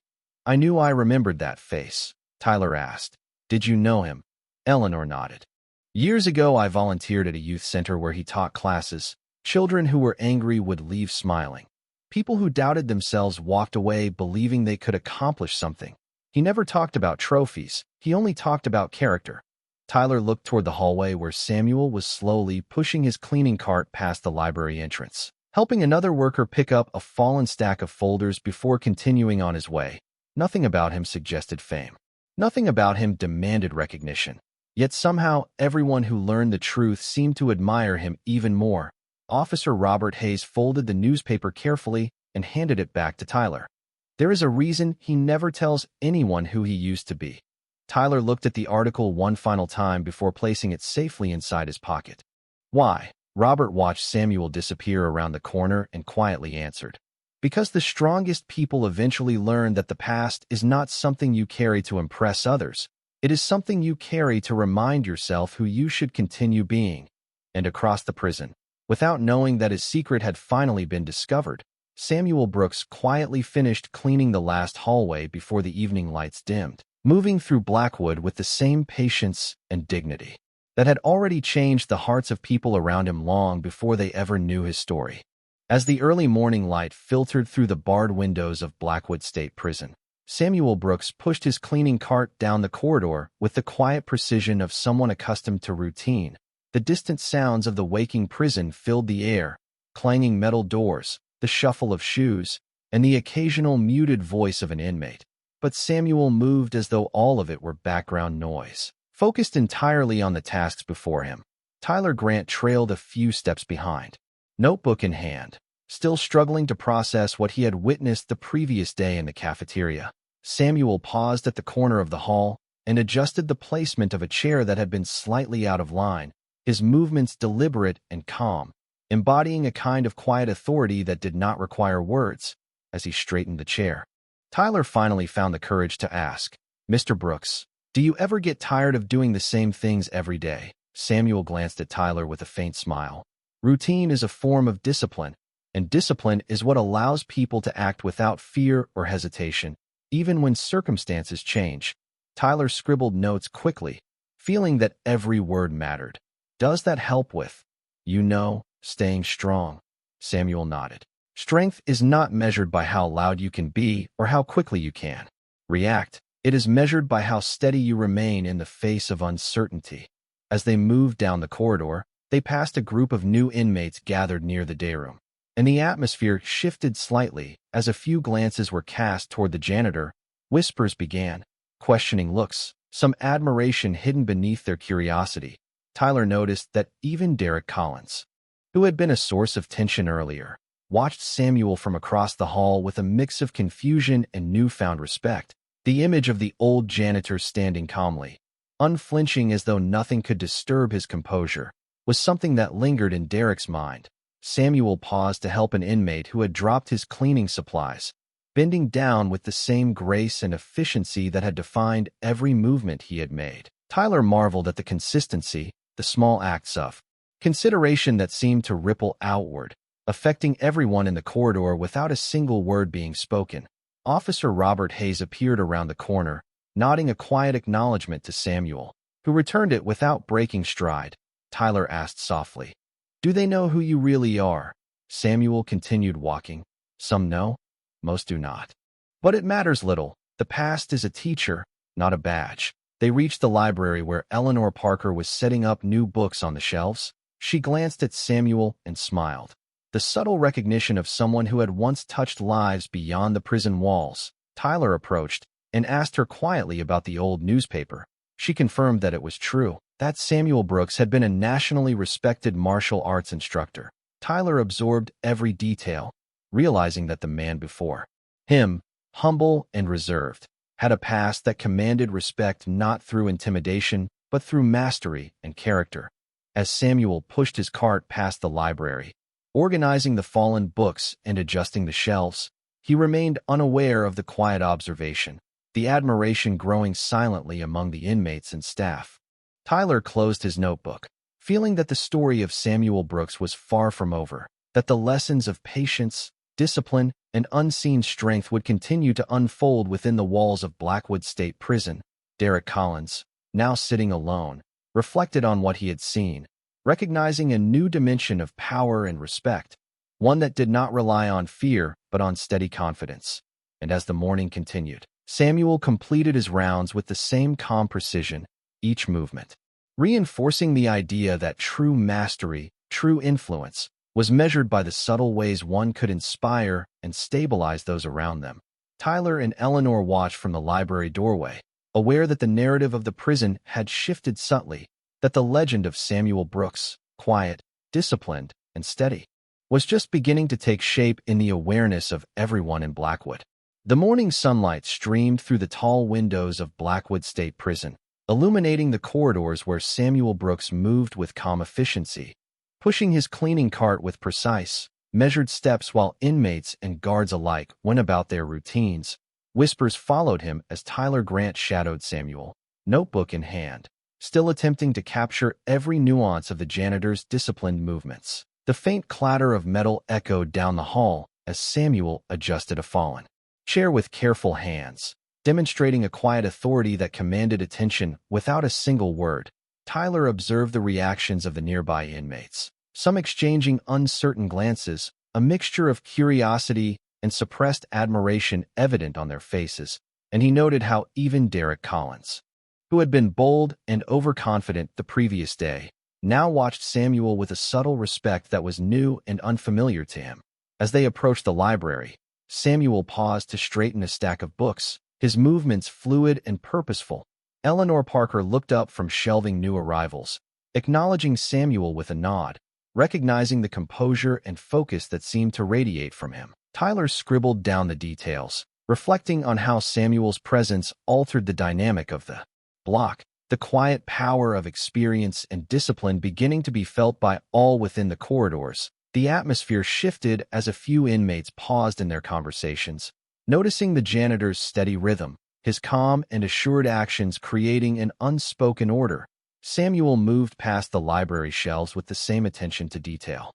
"I knew I remembered that face," Tyler asked. "Did you know him?" Eleanor nodded. "Years ago, I volunteered at a youth center where he taught classes. Children who were angry would leave smiling. People who doubted themselves walked away believing they could accomplish something. He never talked about trophies. He only talked about character." Tyler looked toward the hallway where Samuel was slowly pushing his cleaning cart past the library entrance, helping another worker pick up a fallen stack of folders before continuing on his way. Nothing about him suggested fame. Nothing about him demanded recognition. Yet somehow, everyone who learned the truth seemed to admire him even more. Officer Robert Hayes folded the newspaper carefully and handed it back to Tyler. "There is a reason he never tells anyone who he used to be." Tyler looked at the article one final time before placing it safely inside his pocket. "Why?" Robert watched Samuel disappear around the corner and quietly answered, "Because the strongest people eventually learn that the past is not something you carry to impress others. It is something you carry to remind yourself who you should continue being." And across the prison, without knowing that his secret had finally been discovered, Samuel Brooks quietly finished cleaning the last hallway before the evening lights dimmed, moving through Blackwood with the same patience and dignity that had already changed the hearts of people around him long before they ever knew his story. As the early morning light filtered through the barred windows of Blackwood State Prison, Samuel Brooks pushed his cleaning cart down the corridor with the quiet precision of someone accustomed to routine. The distant sounds of the waking prison filled the air, clanging metal doors, the shuffle of shoes, and the occasional muted voice of an inmate. But Samuel moved as though all of it were background noise, focused entirely on the tasks before him. Tyler Grant trailed a few steps behind, notebook in hand, still struggling to process what he had witnessed the previous day in the cafeteria. Samuel paused at the corner of the hall and adjusted the placement of a chair that had been slightly out of line, his movements deliberate and calm, embodying a kind of quiet authority that did not require words. As he straightened the chair, Tyler finally found the courage to ask, "Mr. Brooks, do you ever get tired of doing the same things every day?" Samuel glanced at Tyler with a faint smile. "Routine is a form of discipline, and discipline is what allows people to act without fear or hesitation, even when circumstances change." Tyler scribbled notes quickly, feeling that every word mattered. "Does that help with, staying strong?" Samuel nodded. "Strength is not measured by how loud you can be or how quickly you can react. It is measured by how steady you remain in the face of uncertainty." As they moved down the corridor, they passed a group of new inmates gathered near the day room, and the atmosphere shifted slightly as a few glances were cast toward the janitor. Whispers began, questioning looks, some admiration hidden beneath their curiosity. Tyler noticed that even Derek Collins, who had been a source of tension earlier, watched Samuel from across the hall with a mix of confusion and newfound respect. The image of the old janitor standing calmly, unflinching as though nothing could disturb his composure, was something that lingered in Derek's mind. Samuel paused to help an inmate who had dropped his cleaning supplies, bending down with the same grace and efficiency that had defined every movement he had made. Tyler marveled at the consistency, the small acts of consideration that seemed to ripple outward, affecting everyone in the corridor without a single word being spoken. Officer Robert Hayes appeared around the corner, nodding a quiet acknowledgement to Samuel, who returned it without breaking stride. Tyler asked softly, "Do they know who you really are?" Samuel continued walking. "Some know, most do not. But it matters little. The past is a teacher, not a badge." They reached the library where Eleanor Parker was setting up new books on the shelves. She glanced at Samuel and smiled. The subtle recognition of someone who had once touched lives beyond the prison walls. Tyler approached and asked her quietly about the old newspaper. She confirmed that it was true, that Samuel Brooks had been a nationally respected martial arts instructor. Tyler absorbed every detail, realizing that the man before him, humble and reserved, had a past that commanded respect not through intimidation, but through mastery and character. As Samuel pushed his cart past the library, organizing the fallen books and adjusting the shelves, he remained unaware of the quiet observation, the admiration growing silently among the inmates and staff. Tyler closed his notebook, feeling that the story of Samuel Brooks was far from over, that the lessons of patience, discipline, and unseen strength would continue to unfold within the walls of Blackwood State Prison. Derek Collins, now sitting alone, reflected on what he had seen, recognizing a new dimension of power and respect, one that did not rely on fear but on steady confidence. And as the morning continued, Samuel completed his rounds with the same calm precision, each movement reinforcing the idea that true mastery, true influence, was measured by the subtle ways one could inspire and stabilize those around them. Tyler and Eleanor watched from the library doorway, aware that the narrative of the prison had shifted subtly, that the legend of Samuel Brooks, quiet, disciplined, and steady, was just beginning to take shape in the awareness of everyone in Blackwood. The morning sunlight streamed through the tall windows of Blackwood State Prison, illuminating the corridors where Samuel Brooks moved with calm efficiency, pushing his cleaning cart with precise, measured steps while inmates and guards alike went about their routines. Whispers followed him as Tyler Grant shadowed Samuel, notebook in hand, still attempting to capture every nuance of the janitor's disciplined movements. The faint clatter of metal echoed down the hall as Samuel adjusted a fallen chair with careful hands, demonstrating a quiet authority that commanded attention without a single word. Tyler observed the reactions of the nearby inmates, some exchanging uncertain glances, a mixture of curiosity and suppressed admiration evident on their faces, and he noted how even Derek Collins, who had been bold and overconfident the previous day, now watched Samuel with a subtle respect that was new and unfamiliar to him. As they approached the library, Samuel paused to straighten a stack of books, his movements fluid and purposeful. Eleanor Parker looked up from shelving new arrivals, acknowledging Samuel with a nod, recognizing the composure and focus that seemed to radiate from him. Tyler scribbled down the details, reflecting on how Samuel's presence altered the dynamic of the block, the quiet power of experience and discipline beginning to be felt by all within the corridors. The atmosphere shifted as a few inmates paused in their conversations, noticing the janitor's steady rhythm, his calm and assured actions creating an unspoken order. Samuel moved past the library shelves with the same attention to detail,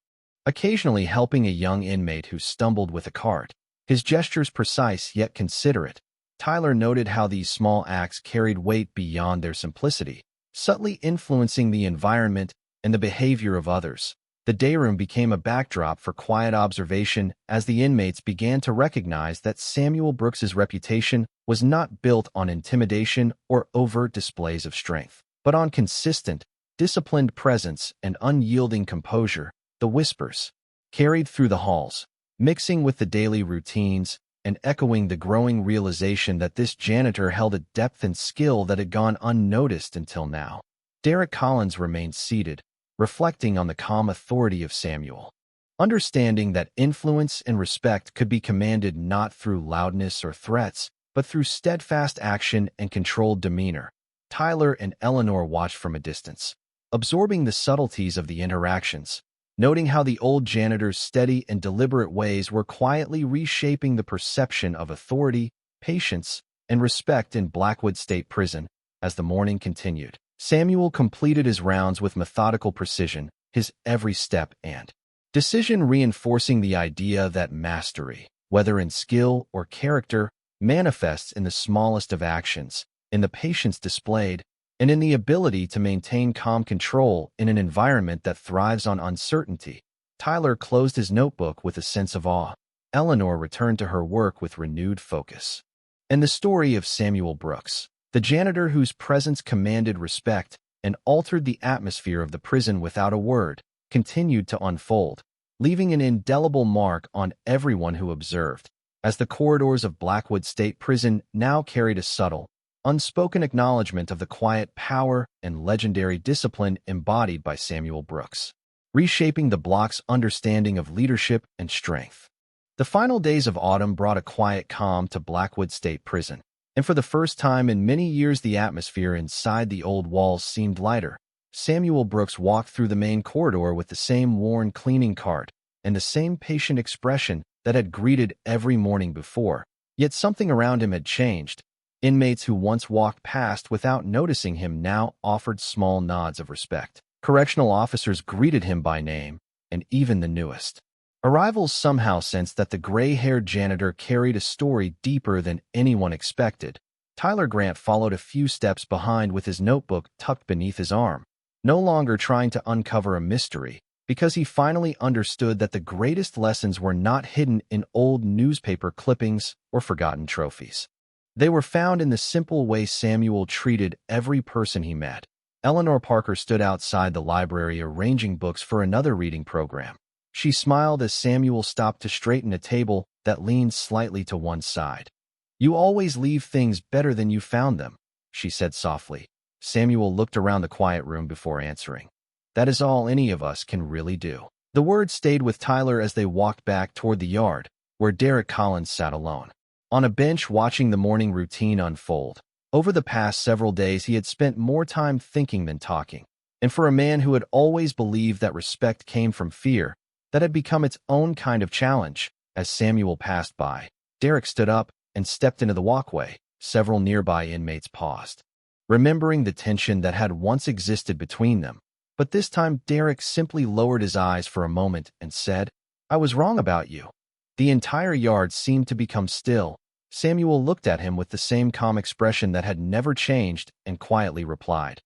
occasionally helping a young inmate who stumbled with a cart, his gestures precise yet considerate. Tyler noted how these small acts carried weight beyond their simplicity, subtly influencing the environment and the behavior of others. The dayroom became a backdrop for quiet observation as the inmates began to recognize that Samuel Brooks's reputation was not built on intimidation or overt displays of strength, but on consistent, disciplined presence and unyielding composure. The whispers carried through the halls, mixing with the daily routines and echoing the growing realization that this janitor held a depth and skill that had gone unnoticed until now. Derek Collins remained seated, reflecting on the calm authority of Samuel. Understanding that influence and respect could be commanded not through loudness or threats, but through steadfast action and controlled demeanor, Tyler and Eleanor watched from a distance, absorbing the subtleties of the interactions, noting how the old janitor's steady and deliberate ways were quietly reshaping the perception of authority, patience, and respect in Blackwood State Prison. As the morning continued, Samuel completed his rounds with methodical precision, his every step and decision reinforcing the idea that mastery, whether in skill or character, manifests in the smallest of actions, in the patience displayed, and in the ability to maintain calm control in an environment that thrives on uncertainty. Tyler closed his notebook with a sense of awe. Eleanor returned to her work with renewed focus. And the story of Samuel Brooks, the janitor whose presence commanded respect and altered the atmosphere of the prison without a word, continued to unfold, leaving an indelible mark on everyone who observed, as the corridors of Blackwood State Prison now carried a subtle, unspoken acknowledgement of the quiet power and legendary discipline embodied by Samuel Brooks, reshaping the block's understanding of leadership and strength. The final days of autumn brought a quiet calm to Blackwood State Prison, and for the first time in many years the atmosphere inside the old walls seemed lighter. Samuel Brooks walked through the main corridor with the same worn cleaning cart and the same patient expression that had greeted every morning before. Yet something around him had changed. Inmates who once walked past without noticing him now offered small nods of respect. Correctional officers greeted him by name, and even the newest arrivals somehow sensed that the gray-haired janitor carried a story deeper than anyone expected. Tyler Grant followed a few steps behind with his notebook tucked beneath his arm, no longer trying to uncover a mystery, because he finally understood that the greatest lessons were not hidden in old newspaper clippings or forgotten trophies. They were found in the simple way Samuel treated every person he met. Eleanor Parker stood outside the library arranging books for another reading program. She smiled as Samuel stopped to straighten a table that leaned slightly to one side. "You always leave things better than you found them," she said softly. Samuel looked around the quiet room before answering. "That is all any of us can really do." The words stayed with Tyler as they walked back toward the yard, where Derek Collins sat alone, on a bench watching the morning routine unfold. Over the past several days he had spent more time thinking than talking, and for a man who had always believed that respect came from fear, that had become its own kind of challenge. As Samuel passed by, Derek stood up and stepped into the walkway. Several nearby inmates paused, remembering the tension that had once existed between them. But this time Derek simply lowered his eyes for a moment and said, "I was wrong about you." The entire yard seemed to become still. Samuel looked at him with the same calm expression that had never changed and quietly replied,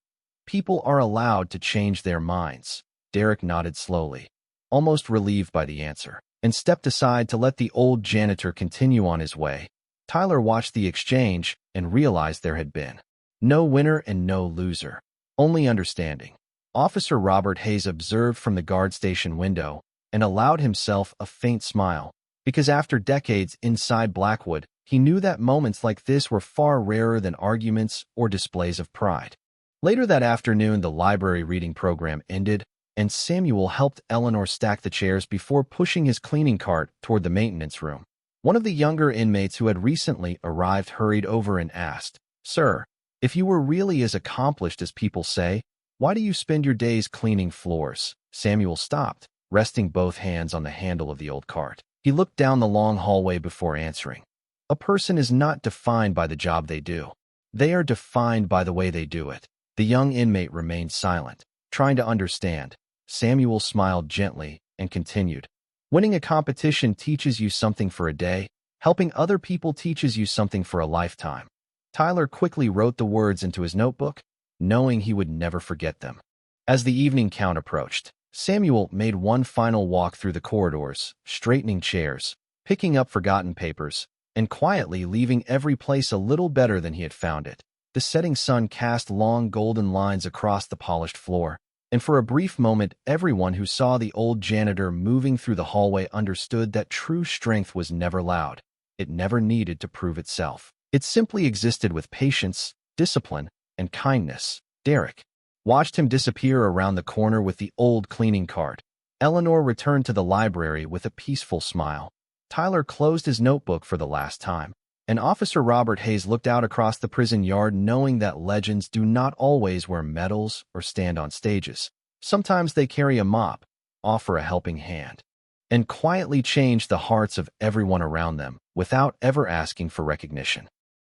"People are allowed to change their minds." Derek nodded slowly, almost relieved by the answer, and stepped aside to let the old janitor continue on his way. Tyler watched the exchange and realized there had been no winner and no loser, only understanding. Officer Robert Hayes observed from the guard station window and allowed himself a faint smile, because after decades inside Blackwood, he knew that moments like this were far rarer than arguments or displays of pride. Later that afternoon, the library reading program ended, and Samuel helped Eleanor stack the chairs before pushing his cleaning cart toward the maintenance room. One of the younger inmates who had recently arrived hurried over and asked, "Sir, if you were really as accomplished as people say, why do you spend your days cleaning floors?" Samuel stopped, resting both hands on the handle of the old cart. He looked down the long hallway before answering. "A person is not defined by the job they do. They are defined by the way they do it." The young inmate remained silent, trying to understand. Samuel smiled gently and continued, "Winning a competition teaches you something for a day. Helping other people teaches you something for a lifetime." Tyler quickly wrote the words into his notebook, knowing he would never forget them. As the evening count approached, Samuel made one final walk through the corridors, straightening chairs, picking up forgotten papers, and quietly leaving every place a little better than he had found it. The setting sun cast long golden lines across the polished floor, and for a brief moment everyone who saw the old janitor moving through the hallway understood that true strength was never loud. It never needed to prove itself. It simply existed with patience, discipline, and kindness. Derek watched him disappear around the corner with the old cleaning cart. Eleanor returned to the library with a peaceful smile. Tyler closed his notebook for the last time, and Officer Robert Hayes looked out across the prison yard knowing that legends do not always wear medals or stand on stages. Sometimes they carry a mop, offer a helping hand, and quietly change the hearts of everyone around them without ever asking for recognition.